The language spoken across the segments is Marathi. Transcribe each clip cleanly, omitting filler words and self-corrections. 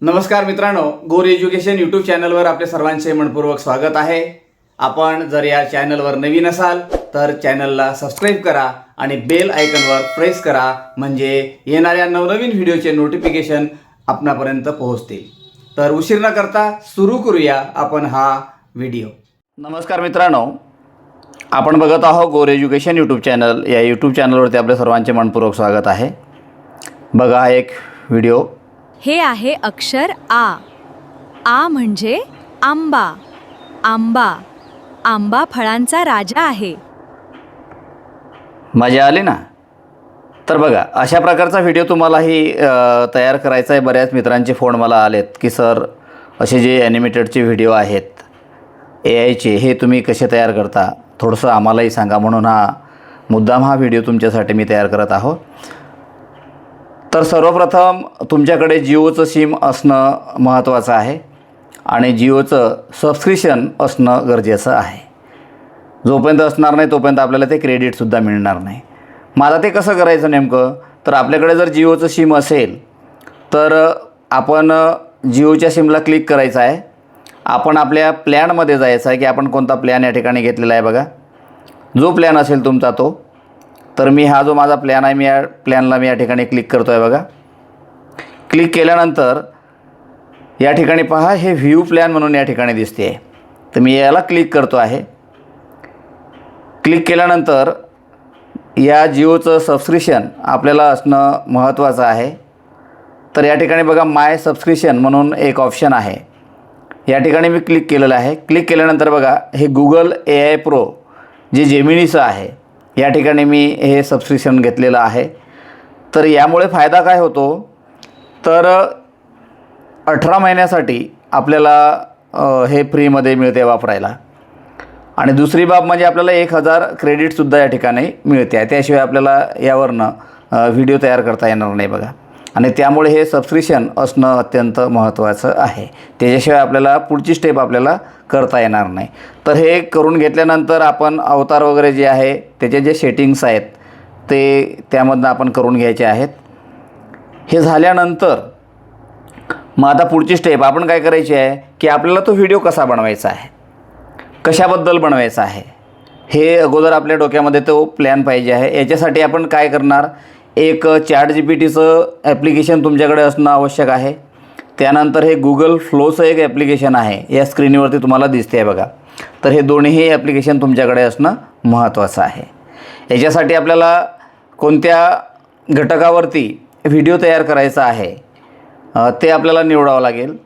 नमस्कार मित्रांनो, गोर एज्युकेशन यूट्यूब चॅनलवर आपले सर्वांचे मनपूर्वक स्वागत आहे। आपण जर या चॅनलवर नवीन असाल तर चॅनलला सबस्क्राईब करा आणि बेल आयकॉनवर प्रेस करा, म्हणजे येणाऱ्या नवनवीन व्हिडिओचे नोटिफिकेशन आपणापर्यंत पोहोचतील। तर उशीर न करता सुरू करूया आपण हा व्हिडिओ। नमस्कार मित्रांनो, आपण बघत आहोत गोर एज्युकेशन यूट्यूब चॅनल। या यूट्यूब चॅनलवरती आपले सर्वांचे मनपूर्वक स्वागत आहे। बघा एक व्हिडिओ। हे आहे अक्षर आ। आ म्हणजे आंबा। आंबा आंबा फळांचा राजा आहे। मजा आली ना? तर बघा, अशा प्रकारचा व्हिडिओ तुम्हालाही तयार करायचा आहे। बऱ्याच मित्रांचे फोन मला आलेत की सर, असे जे ॲनिमेटेडचे व्हिडिओ आहेत AIचे, हे तुम्ही कसे तयार करता, थोडंसं आम्हालाही सांगा। म्हणून मुद्दाम हा व्हिडिओ तुमच्यासाठी मी तयार करत आहो। तर सर्वप्रथम तुमच्याकडे जिओचं सिम असणं महत्त्वाचं आहे आणि जिओचं सबस्क्रिप्शन असणं गरजेचं आहे। जोपर्यंत असणार नाही तोपर्यंत आपल्याला ते क्रेडिटसुद्धा मिळणार नाही। मग आता ते कसं करायचं नेमकं? तर आपल्याकडे जर जिओचं सिम असेल तर आपण जिओच्या सिमला क्लिक करायचं आहे। आपण आपल्या प्लॅनमध्ये जायचं आहे की आपण कोणता प्लॅन या ठिकाणी घेतलेला आहे। बघा, जो प्लॅन असेल तुमचा तो। तर मी हा जो माझा प्लॅन आहे, मी या प्लॅनला या ठिकाणी क्लिक करतो आहे। बघा, क्लिक केल्यानंतर या ठिकाणी पहा, हे व्ह्यू प्लॅन म्हणून या ठिकाणी दिसते आहे। तर मी याला क्लिक करतो आहे। क्लिक केल्यानंतर या जिओचं सबस्क्रिप्शन आपल्याला असणं महत्त्वाचं आहे। तर या ठिकाणी बघा, माय सबस्क्रिप्शन म्हणून एक ऑप्शन आहे, या ठिकाणी मी क्लिक केलेलं आहे। क्लिक केल्यानंतर बघा, हे गुगल AI प्रो जे जेमिनीचं आहे, या ठिकाणी मी हे सबस्क्रिप्शन घेतलेलं आहे। तर यामुळे फायदा काय होतो, तर 18 महिन्यासाठी आपल्याला हे फ्रीमध्ये मिळते वापरायला। आणि दुसरी बाब म्हणजे आपल्याला 1000 क्रेडिटसुद्धा या ठिकाणी मिळते। त्याशिवाय आपल्याला यावरनं व्हिडिओ तयार करता येणार नाही बघा। आणि त्यामुळे हे सबस्क्रिप्शन असणं अत्यंत महत्त्वाचं आहे। त्याच्याशिवाय आपल्याला पुढची स्टेप आपल्याला करता येणार नाही। तर हे करून घेतल्यानंतर आपण अवतार वगैरे जे आहे त्याचे जे सेटिंग्स आहेत ते त्यामधनं आपण करून घ्यायचे आहेत। हे झाल्यानंतर मग आता पुढची स्टेप आपण काय करायची आहे की आपल्याला तो व्हिडिओ कसा बनवायचा आहे, कशाबद्दल बनवायचा आहे, हे अगोदर आपल्या डोक्यामध्ये तो प्लॅन पाहिजे आहे। याच्यासाठी आपण काय करणार, एक ChatGPTचं ॲप्लिकेशन तुमच्याकडे असणं आवश्यक आहे। त्यानंतर हे गुगल फ्लोचं एक ॲप्लिकेशन आहे, या स्क्रीनवरती तुम्हाला दिसते आहे बघा। तर हे दोन्ही ॲप्लिकेशन तुमच्याकडे असणं महत्त्वाचं आहे। याच्यासाठी आपल्याला कोणत्या घटकावरती व्हिडिओ तयार करायचा आहे ते आपल्याला निवडावं लागेल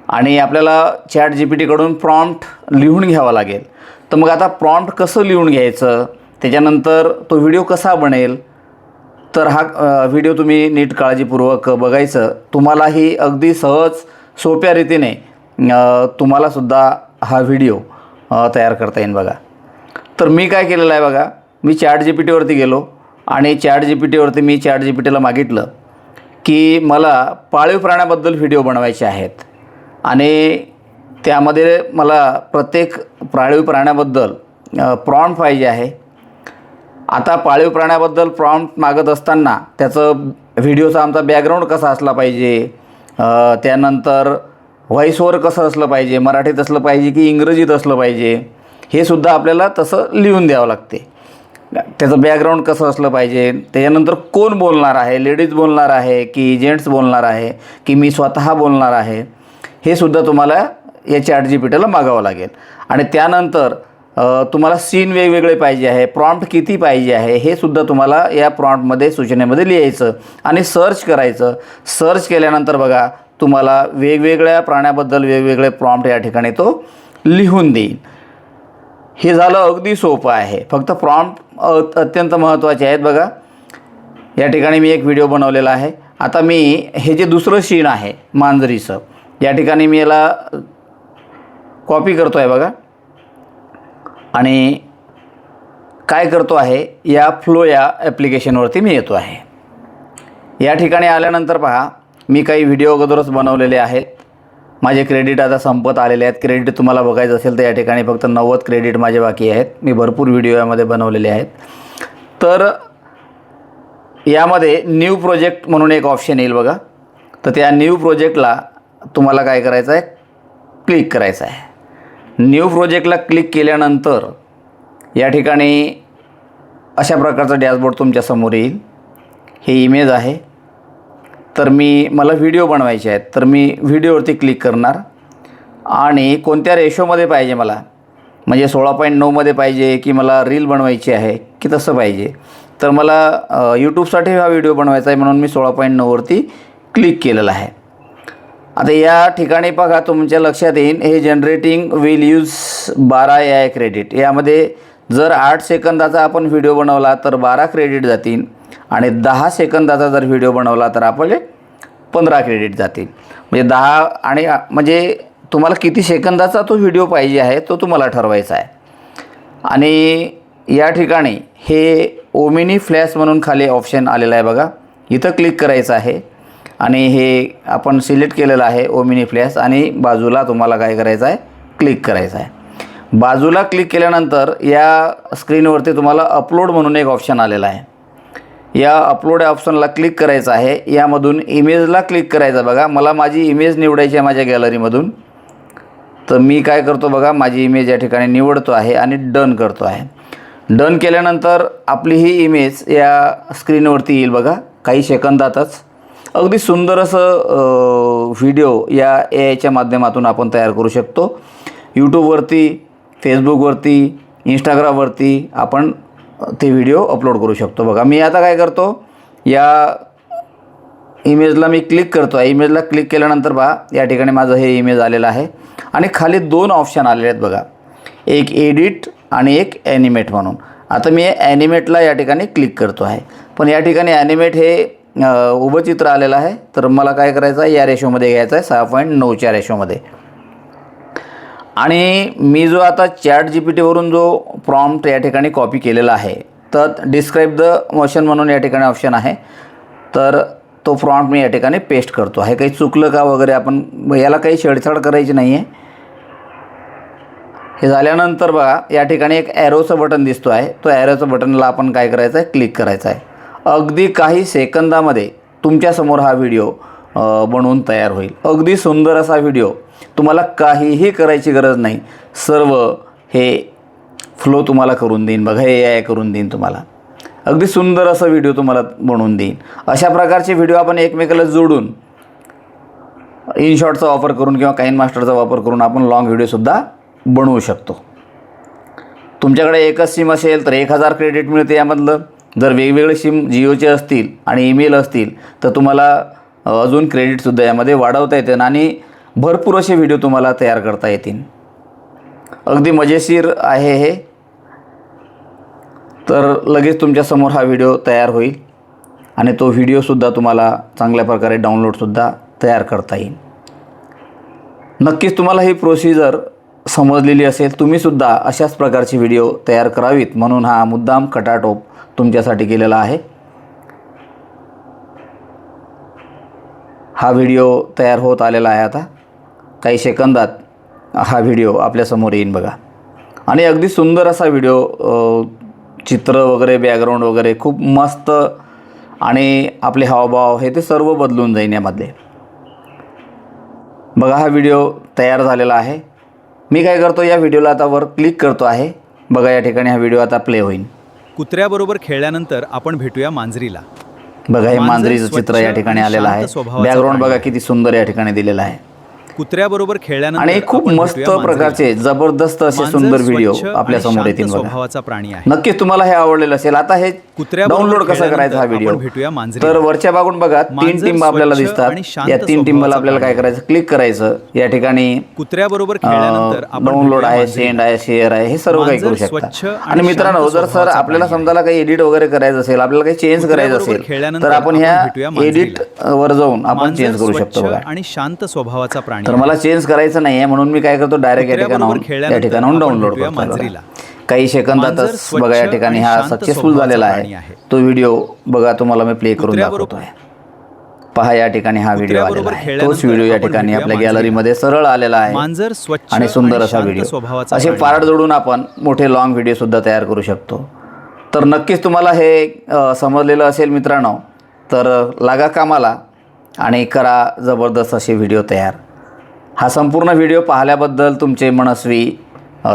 आणि आपल्याला ChatGPTकडून प्रॉम्प्ट लिहून घ्यावा लागेल। तर मग आता प्रॉम्प्ट कसं लिहून घ्यायचं, त्याच्यानंतर तो व्हिडिओ कसा बनेल, तर हा व्हिडिओ तुम्ही नीट काळजीपूर्वक बघायचं। तुम्हालाही अगदी सहज सोप्या रीतीने तुम्हालासुद्धा हा व्हिडिओ तयार करता येईल बघा। तर मी काय केलेलं आहे बघा, मी ChatGPTवरती गेलो आणि ChatGPTवरती मी ChatGPTला मागितलं की मला पाळीव प्राण्याबद्दल व्हिडिओ बनवायचे आहेत आणि त्यामध्ये मला प्रत्येक पाळीव प्राण्याबद्दल प्रॉम्प्ट पाहिजे आहे। आता पाळीव प्राण्याबद्दल प्रॉम्प्ट मागत असताना त्याचं व्हिडिओचा आमचा बॅकग्राऊंड कसा असला पाहिजे, त्यानंतर व्हॉईस ओव्हर कसं असलं पाहिजे, मराठीत असलं पाहिजे की इंग्रजीत असलं पाहिजे, हे सुद्धा आपल्याला तसं लिहून द्यावं लागते। त्याचं बॅकग्राऊंड कसं असलं पाहिजे, त्याच्यानंतर कोण बोलणार आहे, लेडीज बोलणार आहे की जेंट्स बोलणार आहे की मी स्वतः बोलणार आहे, हे सुद्धा तुम्हाला या ChatGPTला मागावं लागेल। आणि त्यानंतर तुम्हाला सीन वेगवेगळे पाहिजे आहे, प्रॉम्प्ट किती पाहिजे आहे, हे सुद्धा तुम्हाला या प्रॉम्प्टमध्ये सूचनेमध्ये लिहायचं आणि सर्च करायचं। सर्च केल्यानंतर बघा, तुम्हाला वेगवेगळ्या प्राण्याबद्दल वेगवेगळे प्रॉम्प्ट या ठिकाणी तो लिहून देईल। हे झालं, अगदी सोपं आहे। फक्त प्रॉम्प्ट अत्यंत महत्त्वाचे आहेत बघा। या ठिकाणी मी एक व्हिडिओ बनवलेला आहे। आता मी हे जे दुसरं सीन आहे मांजरीचं, या ठिकाणी मी याला कॉपी करतो आहे बघा आणि काय करतो आहे, या फ्लो या ॲप्लिकेशनवरती मी येतो आहे। या ठिकाणी आल्यानंतर पहा, मी काही व्हिडिओ अगोदरच बनवलेले आहेत। माझे क्रेडिट आता संपत आलेले आहेत। क्रेडिट तुम्हाला बघायचं असेल तर या ठिकाणी फक्त 90 क्रेडिट माझे बाकी आहेत। मी भरपूर व्हिडिओ यामध्ये बनवलेले आहेत। तर यामध्ये न्यू प्रोजेक्ट म्हणून एक ऑप्शन येईल बघा। तर त्या न्यू प्रोजेक्टला तुम्हाला काय करायचं आहे, क्लिक करायचं आहे. न्यू प्रोजेक्टला क्लिक केल्यानंतर या ठिकाणी अशा प्रकारचा डॅशबोर्ड तुमच्यासमोर येईल. हे इमेज आहे. तर मला व्हिडिओ बनवायचे आहेत, तर मी व्हिडिओवरती क्लिक करणार आणि कोणत्या रेशोमध्ये पाहिजे मला, म्हणजे 16:9 पाहिजे की मला रील बनवायची आहे की तसं पाहिजे. तर मला यूट्यूबसाठी हा व्हिडिओ बनवायचा आहे म्हणून मी 16:9 क्लिक केलेला आहे. आता या ठिकाणी बघा तुमच्या लक्षात येईल, हे generating will use 12 AI credit. यामध्ये जर 8 सेकंदाचा आपण व्हिडिओ बनवला तर 12 क्रेडिट जातील आणि 10 सेकंदाचा जर व्हिडिओ बनवला तर आपले 15 क्रेडिट जातील. म्हणजे 10 आणि म्हणजे तुम्हाला किती सेकंदाचा तो व्हिडिओ पाहिजे आहे तो तुम्हाला ठरवायचा आहे. आणि या ठिकाणी हे ओमिनी फ्लॅश म्हणून खाली ऑप्शन आलेला आहे बघा, इथं क्लिक करायचं आहे आणि हे आपण सिलेक्ट केलेलं आहे ओमिनी फ्लॅश आणि बाजूला तुम्हाला काय करायचं आहे, क्लिक करायचं आहे. बाजूला क्लिक केल्यानंतर या स्क्रीनवरती तुम्हाला अपलोड म्हणून एक ऑप्शन आलेला आहे. या अपलोड ऑप्शनला क्लिक करायचं आहे. यामधून इमेजला क्लिक करायचं बघा. मला माझी इमेज निवडायची आहे माझ्या गॅलरीमधून. तर मी काय करतो बघा, माझी इमेज या ठिकाणी निवडतो आहे आणि डन करतो आहे. डन केल्यानंतर आपली ही इमेज या स्क्रीनवरती येईल बघा काही सेकंदातच. अगदी सुंदर असं व्हिडिओ या AIच्या माध्यमातून आपण तयार करू शकतो. यूट्यूबवरती, फेसबुकवरती, इंस्टाग्रामवरती आपण ते व्हिडिओ अपलोड करू शकतो. बघा मी आता काय करतो, या इमेजला मी क्लिक करतो आहे. इमेजला क्लिक केल्यानंतर बघा या ठिकाणी माझं हे इमेज आलेलं आहे आणि खाली 2 ऑप्शन आलेले आहेत बघा, एक एडिट आणि एक ॲनिमेट म्हणून. आता मी ॲनिमेटला या ठिकाणी क्लिक करतो आहे. पण या ठिकाणी ॲनिमेट हे उभं चित्र आलेलं आहे, तर मला काय करायचं आहे, या रेशोमध्ये घ्यायचं आहे 6.9च्या रेशोमध्ये. आणि मी जो आता ChatGPTवरून जो प्रॉम्प्ट या ठिकाणी कॉपी केलेला आहे, तर डिस्क्राईब द मोशन म्हणून या ठिकाणी ऑप्शन आहे, तर तो प्रॉम्प्ट मी या ठिकाणी पेस्ट करतो आहे. काही चुकलं का वगैरे आपण याला काही छेडछाड करायची नाही आहे. हे झाल्यानंतर बघा या ठिकाणी एक ॲरोचं बटन दिसतो आहे, तो ॲरोचं बटनला आपण काय करायचं आहे, क्लिक करायचं आहे. अगदी काही सेकंदामध्ये तुमच्यासमोर हा व्हिडिओ बनवून तयार होईल. अगदी सुंदर असा व्हिडिओ, तुम्हाला काहीही करायची गरज नाही. सर्व हे फ्लो तुम्हाला करून देईन बघा, हे AI करून देईन तुम्हाला. अगदी सुंदर असा व्हिडिओ तुम्हाला बनवून देईन. अशा प्रकारचे व्हिडिओ आपण एकमेकाला जोडून इनशॉटचा वापर करून किंवा काइन मास्टरचा वापर करून आपण लॉंग व्हिडिओसुद्धा बनवू शकतो. तुमच्याकडे एकच सिम असेल तर 1000 क्रेडिट मिळते यामधलं. जर वेगवेगळे सिम जिओचे असतील आणि ईमेल असतील तर तुम्हाला अजून क्रेडिटसुद्धा यामध्ये वाढवता येते आणि भरपूर असे व्हिडिओ तुम्हाला तयार करता येतील. अगदी मजेशीर आहे हे. तर लगेच तुमच्यासमोर हा व्हिडिओ तयार होईल आणि तो व्हिडिओसुद्धा तुम्हाला चांगल्या प्रकारे डाउनलोडसुद्धा तयार करता येईल. नक्कीच तुम्हाला ही प्रोसिजर समजलेली असेल. तुम्हीसुद्धा अशाच प्रकारचे व्हिडिओ तयार करावीत म्हणून हा मुद्दाम खटाटोप तुमच्यासाठी केलेला आहे. हा व्हिडिओ तयार होत आलेला आहे. आता काही सेकंदात हा व्हिडिओ आपल्यासमोर येईल बघा. आणि अगदी सुंदर असा व्हिडिओ, चित्र वगैरे, बॅकग्राऊंड वगैरे खूप मस्त आणि आपले हावभाव हे ते सर्व बदलून जाईल यामध्ये. बघा हा व्हिडिओ तयार झालेला आहे. मी काय करतो, या व्हिडिओला आता वर क्लिक करतो आहे. बघा या ठिकाणी हा व्हिडिओ आता प्ले होईल. कुत्र्याबरोबर खेळल्यानंतर आपण भेटूया मांजरीला. बघा हे मांजरीचं चित्र या ठिकाणी आलेलं आहे. बॅकग्राऊंड बघा किती सुंदर या ठिकाणी दिलेलं आहे. कुत्र्याबरोबर खेळल्यानंतर आणि खूप मस्त प्रकारचे जबरदस्त असे सुंदर व्हिडिओ आपल्या समोर येतील बघा. स्वभावाचा प्राणी आहे. नक्कीच तुम्हाला हे आवडलेलं असेल. आता हे डाउनलोड कसं करायचं हा व्हिडिओ, तर वरच्या बाजून बघा 3 टिंब आपल्याला दिसतात. या 3 टिंबला आपल्याला काय करायचं, क्लिक करायचं. या ठिकाणी कुत्र्याबरोबर खेळल्यानंतर डाउनलोड आहे, सेंड आहे, शेअर आहे, हे सर्व काही करू शकता. आणि मित्रांनो, जर सर आपल्याला समजायला काही एडिट वगैरे करायचं असेल, आपल्याला काही चेंज करायचं असेल तर आपण ह्या एडिट वर जाऊन आपण चेंज करू शकतो बघा. आणि शांत स्वभावाचा प्राणी. तर मला चेंज करायचं नाही आहे म्हणून मी काय करतो, डायरेक्ट या ठिकाणाहून डाउनलोड करतो. काही सेकंदातच बघा या ठिकाणी हा सक्सेसफुल झालेला आहे. तो व्हिडिओ बघा तुम्हाला मी प्ले करून दाखवतो आहे. पहा या ठिकाणी हा व्हिडिओ आलेला आहे. तोच व्हिडिओ या ठिकाणी आपल्या गॅलरीमध्ये सरळ आलेला आहे आणि सुंदर असा व्हिडिओ. असे पार्ट जोडून आपण मोठे लॉंग व्हिडिओ सुद्धा तयार करू शकतो. तर नक्कीच तुम्हाला हे समजलेलं असेल मित्रांनो. तर लागा कामाला आणि करा जबरदस्त असे व्हिडिओ तयार. हा संपूर्ण व्हिडिओ पाहिल्याबद्दल तुमचे मनस्वी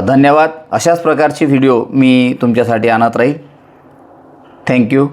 धन्यवाद. अशाच प्रकारची व्हिडिओ मी तुमच्यासाठी आणत राहील. थँक्यू.